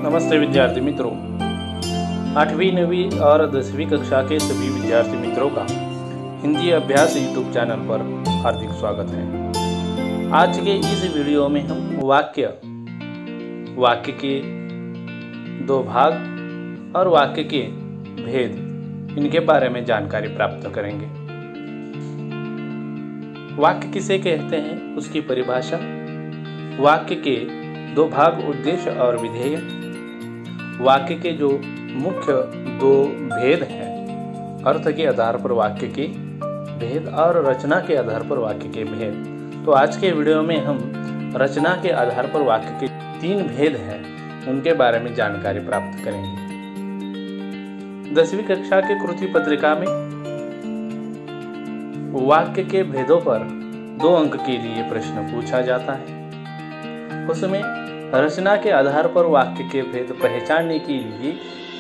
नमस्ते विद्यार्थी मित्रों, 8वीं 9वीं और 10वीं कक्षा के सभी विद्यार्थी मित्रों का हिंदी अभ्यास यूट्यूब चैनल पर हार्दिक स्वागत है। आज के इस वीडियो में हम वाक्य के दो भाग और वाक्य के भेद इनके बारे में जानकारी प्राप्त करेंगे। वाक्य किसे कहते हैं, उसकी परिभाषा, वाक्य के दो भाग उद्देश्य और विधेय, वाक्य के जो मुख्य दो भेद हैं, अर्थ के आधार पर वाक्य के भेद और रचना के आधार पर वाक्य के भेद। तो आज के वीडियो में हम रचना के आधार पर वाक्य के 3 भेद हैं, उनके बारे में जानकारी प्राप्त करेंगे। 10वीं कक्षा के कृति पत्रिका में वाक्य के भेदों पर 2 अंक के लिए प्रश्न पूछा जाता है। उसमें रचना के आधार पर वाक्य के भेद पहचानने के लिए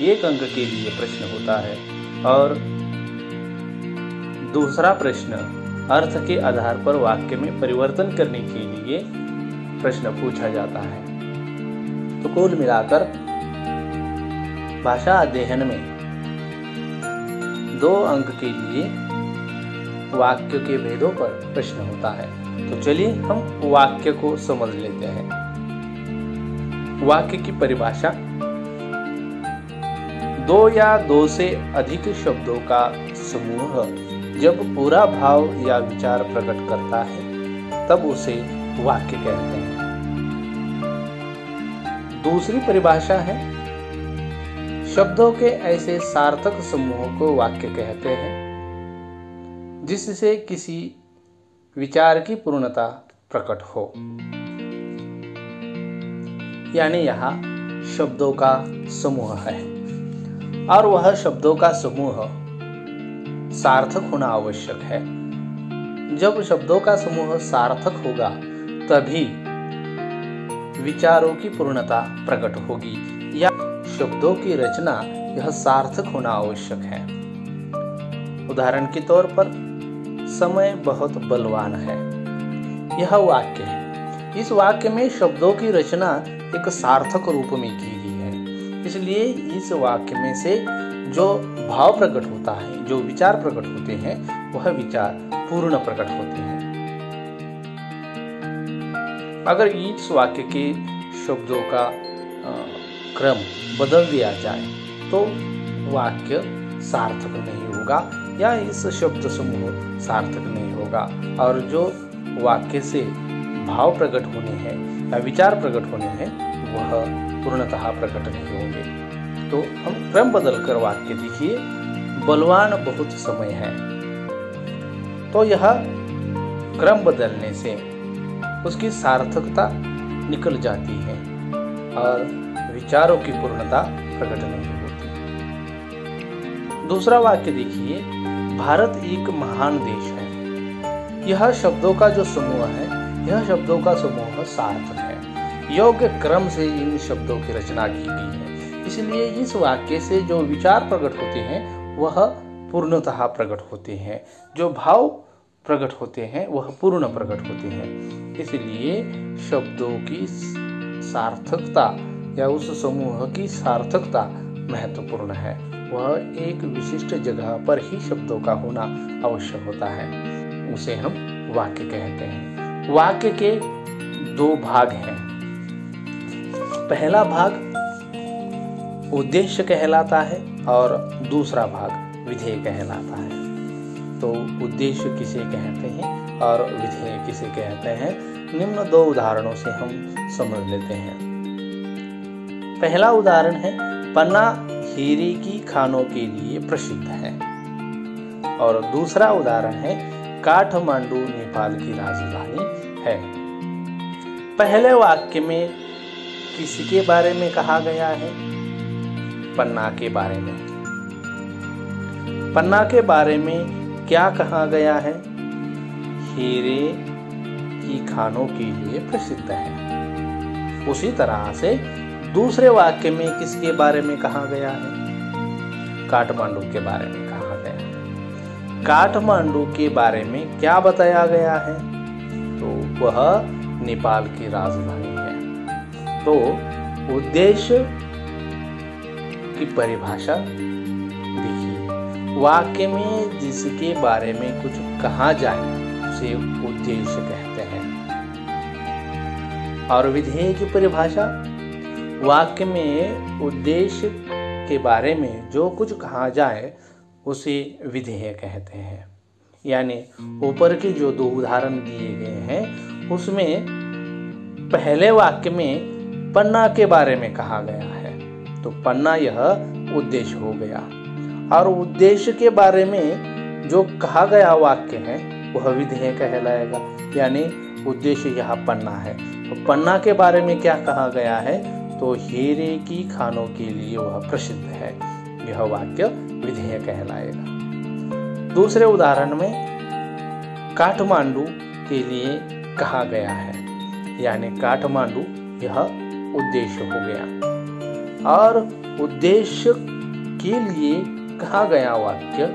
1 अंक के लिए प्रश्न होता है और दूसरा प्रश्न अर्थ के आधार पर वाक्य में परिवर्तन करने के लिए प्रश्न पूछा जाता है। तो कुल मिलाकर भाषा अध्ययन में 2 अंक के लिए वाक्य के भेदों पर प्रश्न होता है। तो चलिए हम वाक्य को समझ लेते हैं। वाक्य की परिभाषा, 2 या 2 से अधिक शब्दों का समूह जब पूरा भाव या विचार प्रकट करता है तब उसे वाक्य कहते हैं। दूसरी परिभाषा है, शब्दों के ऐसे सार्थक समूह को वाक्य कहते हैं जिससे किसी विचार की पूर्णता प्रकट हो। यानी यहाँ शब्दों का समूह है और वह शब्दों का समूह सार्थक होना आवश्यक है। जब शब्दों का समूह सार्थक होगा तभी विचारों की पूर्णता प्रकट होगी या शब्दों की रचना यह सार्थक होना आवश्यक है। उदाहरण के तौर पर, समय बहुत बलवान है, यह वाक्य है। इस वाक्य में शब्दों की रचना एक सार्थक रूप में की गई है, इसलिए इस वाक्य में से जो भाव प्रकट होता है, जो विचार प्रकट होते हैं, वह विचार पूर्ण प्रकट होते हैं। अगर इस वाक्य के शब्दों का क्रम बदल दिया जाए तो वाक्य सार्थक नहीं होगा या इस शब्द समूह सार्थक नहीं होगा और जो वाक्य से भाव प्रकट होने हैं या विचार प्रकट होने हैं वह पूर्णतः प्रकट नहीं होंगे। तो हम क्रम बदल कर वाक्य देखिए, बलवान बहुत समय है। तो यह क्रम बदलने से उसकी सार्थकता निकल जाती है और विचारों की पूर्णता प्रकट नहीं होती। दूसरा वाक्य देखिए, भारत एक महान देश है। यह शब्दों का जो समूह है, यह शब्दों का समूह सार्थक है, योग्य क्रम से इन शब्दों की रचना की गई है, इसलिए इस वाक्य से जो विचार प्रकट होते हैं वह पूर्णतः प्रकट होते हैं, जो भाव प्रकट होते हैं वह पूर्ण प्रकट होते हैं। इसलिए शब्दों की सार्थकता या उस समूह की सार्थकता महत्वपूर्ण है। वह एक विशिष्ट जगह पर ही शब्दों का होना आवश्यक होता है, उसे हम वाक्य कहते हैं। वाक्य के 2 भाग हैं। पहला भाग उद्देश्य कहलाता है और दूसरा भाग विधेय कहलाता है। तो उद्देश्य किसे कहते हैं और विधेय किसे कहते हैं, निम्न 2 उदाहरणों से हम समझ लेते हैं। पहला उदाहरण है, पन्ना हीरे की खानों के लिए प्रसिद्ध है और दूसरा उदाहरण है, काठमांडू नेपाल की राजधानी है। पहले वाक्य में किसके बारे में कहा गया है? पन्ना के बारे में। पन्ना के बारे में क्या कहा गया है? हीरे की खानों के लिए प्रसिद्ध है। उसी तरह से दूसरे वाक्य में किसके बारे में कहा गया है? काठमांडू के बारे में कहा गया है। काठमांडू के बारे में क्या बताया गया है? तो वह नेपाल की राजधानी है। तो उद्देश्य की परिभाषा देखिए। वाक्य में जिसके बारे में कुछ कहा जाए उसे उद्देश्य कहते हैं। और विधेय की परिभाषा, वाक्य में उद्देश्य के बारे में जो कुछ कहा जाए उसे विधेय कहते हैं। यानी ऊपर के जो दो उदाहरण दिए गए हैं उसमें पहले वाक्य में पन्ना के बारे में कहा गया है, तो पन्ना यह उद्देश्य हो गया। और उद्देश्य के बारे में जो कहा गया वाक्य है वह विधेय कहलाएगा। यानी उद्देश्य यह पन्ना है, तो पन्ना के बारे में क्या कहा गया है, तो हीरे की खानों के लिए वह प्रसिद्ध है, यह वाक्य विधेय कहलाएगा। दूसरे उदाहरण में काठमांडू के लिए कहा गया है, यानी काठमांडू यह उद्देश्य हो गया। और उद्देश्य के लिए कहा गया वाक्य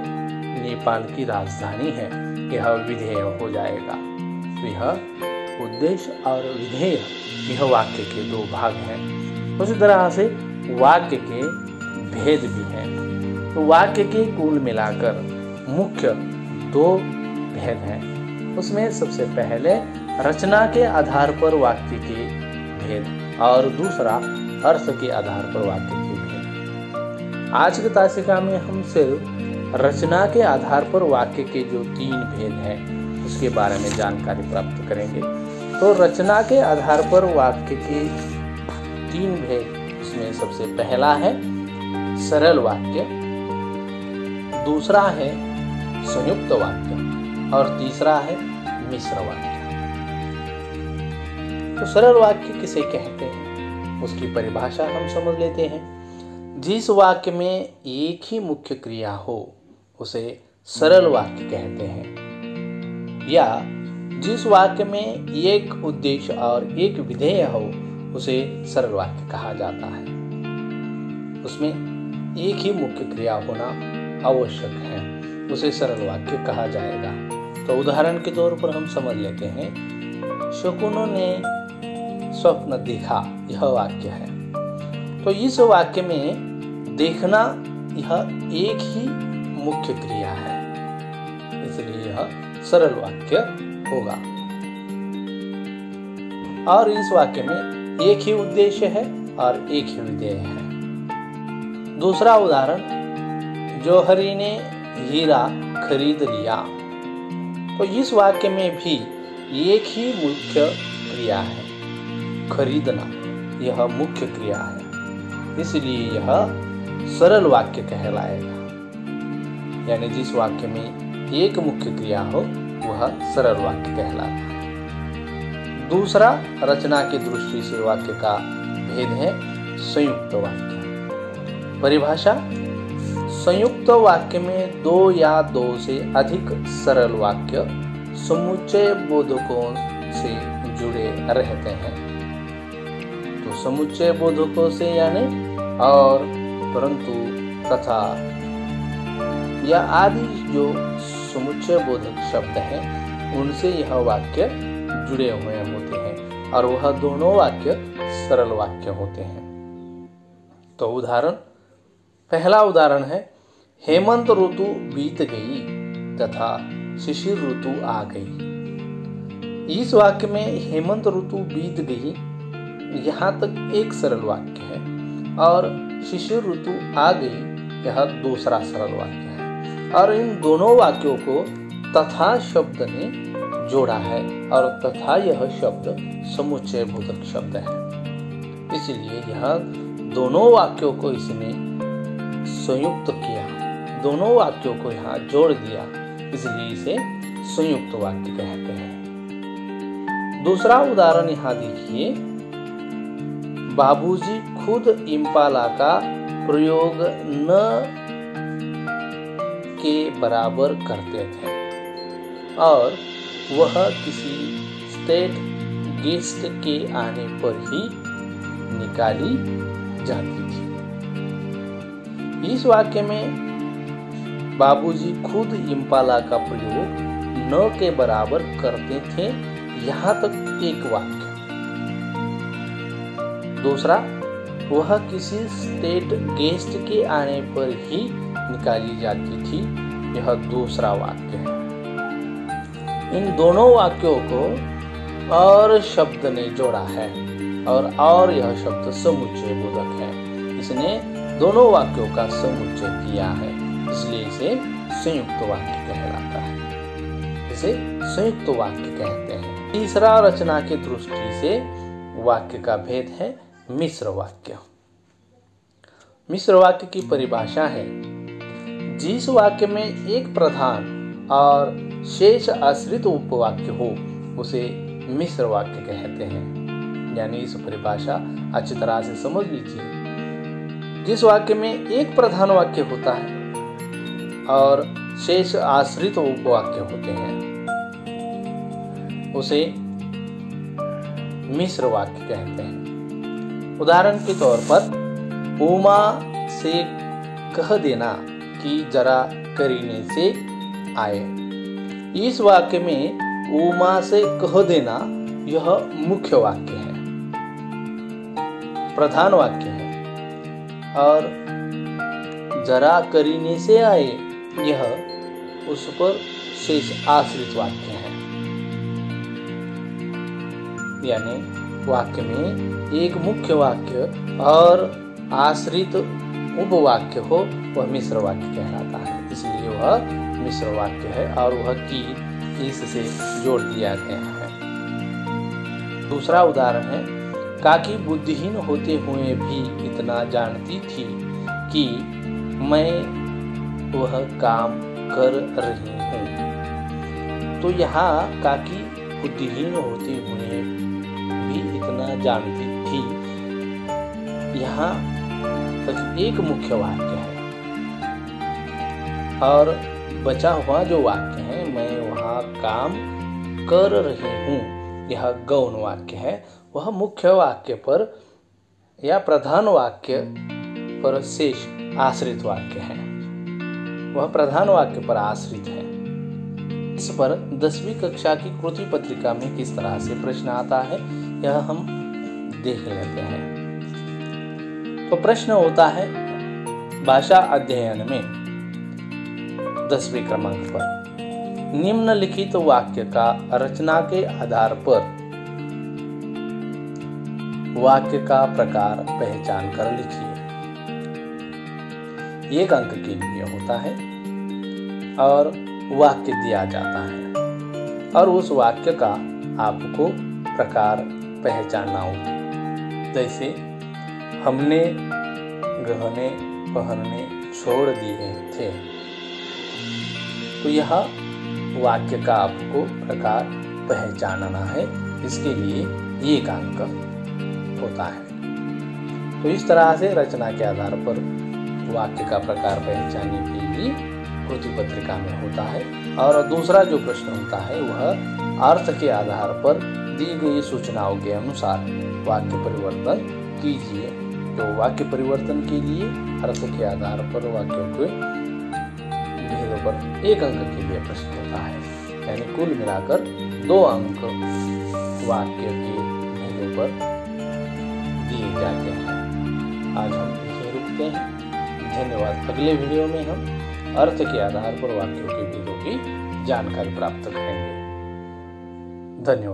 नेपाल की राजधानी है, यह विधेय हो जाएगा। तो यह उद्देश्य और विधेय यह वाक्य के दो भाग हैं। उसी तरह से वाक्य के भेद भी हैं। तो वाक्य के कुल मिलाकर मुख्य दो भेद हैं। उसमें सबसे पहले रचना के आधार पर वाक्य के भेद और दूसरा अर्थ के आधार पर वाक्य के भेद। आज की तासिका में हम सिर्फ रचना के आधार पर वाक्य के जो 3 भेद हैं उसके बारे में जानकारी प्राप्त करेंगे। तो रचना के आधार पर वाक्य के 3 भेद, उसमें सबसे पहला है सरल वाक्य, दूसरा है संयुक्त वाक्य और तीसरा है मिश्र वाक्य। तो सरल वाक्य किसे कहते हैं उसकी परिभाषा हम समझ लेते हैं। जिस वाक्य में एक ही मुख्य क्रिया हो उसे सरल वाक्य कहते हैं, या जिस वाक्य में एक उद्देश्य और एक विधेय हो उसे सरल वाक्य कहा जाता है। उसमें एक ही मुख्य क्रिया होना आवश्यक है, उसे सरल वाक्य कहा जाएगा। तो उदाहरण के तौर पर हम समझ लेते हैं, शकुनों ने स्वप्न देखा, यह वाक्य है। तो इस वाक्य में देखना यह एक ही मुख्य क्रिया है, इसलिए यह सरल वाक्य होगा। और इस वाक्य में एक ही उद्देश्य है और एक ही विधेय है। दूसरा उदाहरण, जौहरी ने हीरा खरीद लिया। तो इस वाक्य में भी एक ही मुख्य क्रिया है, खरीदना, यह मुख्य क्रिया है, इसलिए यह सरल वाक्य कहलाएगा। यानी जिस वाक्य में एक मुख्य क्रिया हो वह सरल वाक्य कहलाता है। दूसरा रचना की दृष्टि से वाक्य का भेद है संयुक्त वाक्य। परिभाषा, संयुक्त वाक्य में 2 या 2 से अधिक सरल वाक्य समुच्चय बोधकों से जुड़े रहते हैं। तो समुच्चय बोधकों से यानी और, परंतु, तथा या आदि जो समुच्चय बोधक शब्द हैं उनसे यह वाक्य जुड़े हुए होते हैं और वह दोनों वाक्य सरल वाक्य होते हैं। तो उदाहरण, पहला उदाहरण है, हेमंत ऋतु बीत गई तथा शिशिर ऋतु आ गई। इस वाक्य में हेमंत ऋतु बीत गई यहाँ तक एक सरल वाक्य है और शिशिर ऋतु आ गई यह दूसरा सरल वाक्य है। और इन दोनों वाक्यों को तथा शब्द ने जोड़ा है और तथा यह शब्द समुच्चय बोधक शब्द है, इसलिए यह दोनों वाक्यों को इसने संयुक्त किया, दोनों वाक्यों को यहाँ जोड़ दिया, इसलिए इसे संयुक्त वाक्य कहते हैं। दूसरा उदाहरण यहाँ देखिए, बाबूजी खुद इम्पाला का प्रयोग न के बराबर करते थे और वह किसी स्टेट गेस्ट के आने पर ही निकाली जाती थी। इस वाक्य में बाबूजी खुद इम्पाला का प्रयोग न के बराबर करते थे, यहाँ तक एक वाक्य। दूसरा, वह किसी स्टेट गेस्ट के आने पर ही निकाली जाती थी। यह दूसरा वाक्य है। इन दोनों वाक्यों को और शब्द ने जोड़ा है और यह शब्द समुच्चय बोधक है। इसने दोनों वाक्यों का समुच्चय किया है, इसलिए इसे संयुक्त वाक्य कहलाता है। इसे संयुक्त वाक्य कहते हैं। तीसरा रचना की दृष्टि से वाक्य का भेद है मिश्र वाक्य। मिश्र वाक्य की परिभाषा है जिस वाक्य में एक प्रधान और शेष आश्रित उपवाक्य हो उसे मिश्र वाक्य कहते हैं। यानी इस परिभाषा अच्छी तरह से समझ लीजिए। जिस वाक्य में एक प्रधान वाक्य होता है और शेष आश्रित उपवाक्य होते हैं उसे मिश्र वाक्य कहते हैं। उदाहरण के तौर पर उमा से कह देना कि जरा करीने से आए। इस वाक्य में उमा से कह देना यह मुख्य वाक्य है, प्रधान वाक्य है, और जरा करीने से आए यह उस पर शेष आश्रित वाक्य है। यानी वाक्य में एक मुख्य वाक्य और आश्रित उपवाक्य हो वह मिश्र वाक्य कहलाता है। इसलिए वह मिश्र वाक्य है और वह की इससे जोड़ दिया गया है। दूसरा उदाहरण है काकी बुद्धिहीन होते हुए भी इतना जानती थी कि मैं वह काम कर रही हूँ। तो यहाँ काकी बुद्धिहीन होते हुए भी इतना जानती थी, यहाँ तक एक मुख्य वाक्य है और बचा हुआ जो वाक्य है मैं वहाँ काम कर रही हूँ, यह गौण वाक्य है। वह मुख्य वाक्य पर या प्रधान वाक्य पर शेष आश्रित वाक्य है। वह प्रधान वाक्य पर आश्रित है। इस पर 10वीं कक्षा की कृति पत्रिका में किस तरह से प्रश्न आता है यह हम देख लेते हैं। तो प्रश्न होता है भाषा अध्ययन में 10वें क्रमांक पर निम्नलिखित वाक्य का रचना के आधार पर वाक्य का प्रकार पहचान कर लिखिए। 1 अंक के लिए होता है और वाक्य दिया जाता है और उस वाक्य का आपको प्रकार पहचानना होगा। जैसे हमने गहने पहनने छोड़ दिए थे, तो यह वाक्य का आपको प्रकार पहचानना है। इसके लिए 1 अंक होता है। तो इस तरह से रचना के आधार पर वाक्य का प्रकार पहचानने के लिए कृति पत्रिका में होता है। और दूसरा जो प्रश्न होता है वह अर्थ के आधार पर दी गई सूचनाओं के अनुसार वाक्य परिवर्तन कीजिए। तो वाक्य परिवर्तन के लिए अर्थ के आधार पर वाक्यों के भेदों पर 1 अंक के लिए प्रश्न होता है। यानी कुल मिलाकर 2 अंक वाक्य के भेदों पर दिए जाते हैं। आज हम यहीं रुकते हैं। धन्यवाद। अगले वीडियो में हम अर्थ के आधार पर वाक्यों के भेदों की जानकारी प्राप्त करेंगे। धन्यवाद।